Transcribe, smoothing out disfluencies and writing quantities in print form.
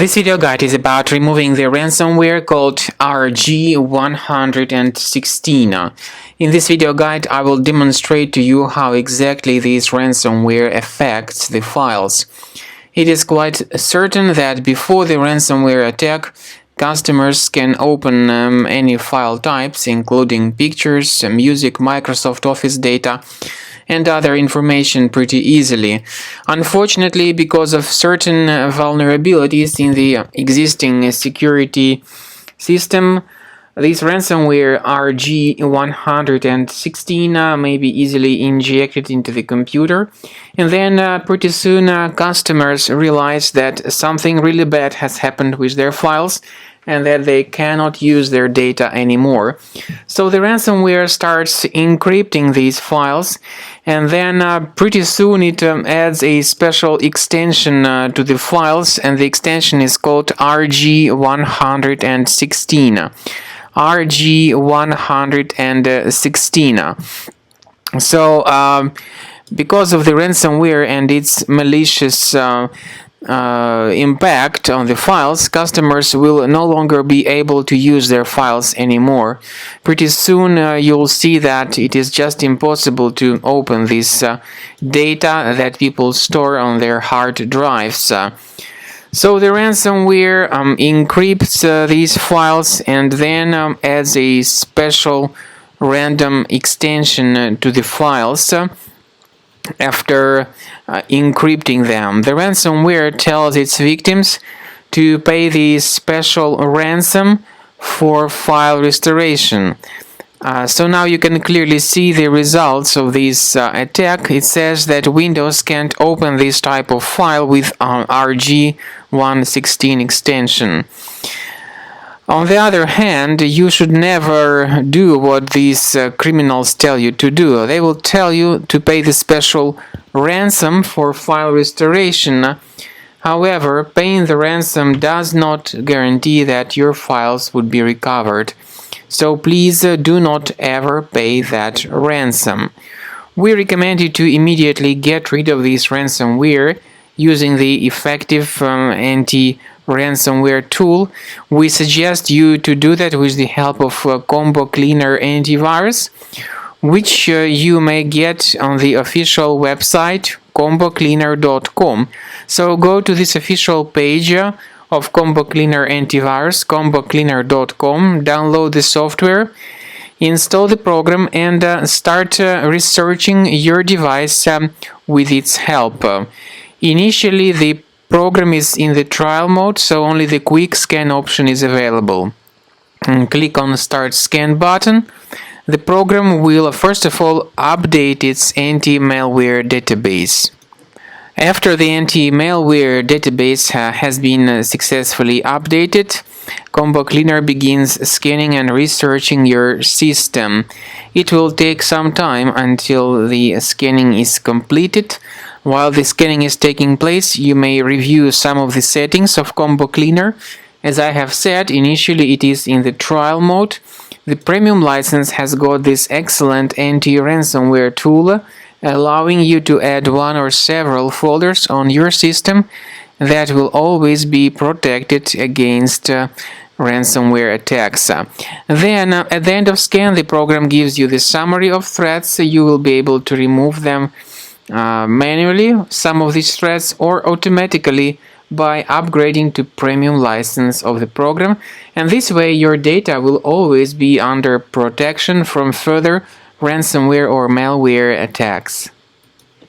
This video guide is about removing the ransomware called Rg116. In this video guide, I will demonstrate to you how exactly this ransomware affects the files. It is quite certain that before the ransomware attack, customers can open any file types, including pictures, music, Microsoft Office data, and other information pretty easily. Unfortunately, because of certain vulnerabilities in the existing security system, this ransomware Rg116 may be easily injected into the computer, and then pretty soon customers realize that something really bad has happened with their files and that they cannot use their data anymore. So the ransomware starts encrypting these files, and then pretty soon it adds a special extension to the files, and the extension is called Rg116. Rg116. So because of the ransomware and its malicious impact on the files, customers will no longer be able to use their files anymore. Pretty soon you'll see that it is just impossible to open this data that people store on their hard drives. So the ransomware encrypts these files and then adds a special random extension to the files. After encrypting them, the ransomware tells its victims to pay the special ransom for file restoration. So now you can clearly see the results of this attack. It says that Windows can't open this type of file with Rg116 extension. On the other hand, you should never do what these criminals tell you to do. They will tell you to pay the special ransom for file restoration. However, paying the ransom does not guarantee that your files would be recovered. So please do not ever pay that ransom. We recommend you to immediately get rid of this ransomware using the effective anti-ransomware tool. We suggest you to do that with the help of Combo Cleaner antivirus, which you may get on the official website combocleaner.com. So go to this official page of Combo Cleaner antivirus, combocleaner.com, download the software, install the program, and start researching your device with its help. Initially, the program is in the trial mode, so only the quick scan option is available. Click on the Start Scan button. The program will first of all update its anti-malware database. After the anti-malware database has been successfully updated, Combo Cleaner begins scanning and researching your system. It will take some time until the scanning is completed. While the scanning is taking place, you may review some of the settings of Combo Cleaner. As I have said, initially it is in the trial mode. The premium license has got this excellent anti-ransomware tool, allowing you to add one or several folders on your system that will always be protected against ransomware attacks. Then, at the end of scan, the program gives you the summary of threats. You will be able to remove them manually, some of these threats, or automatically by upgrading to premium license of the program, and this way your data will always be under protection from further ransomware or malware attacks.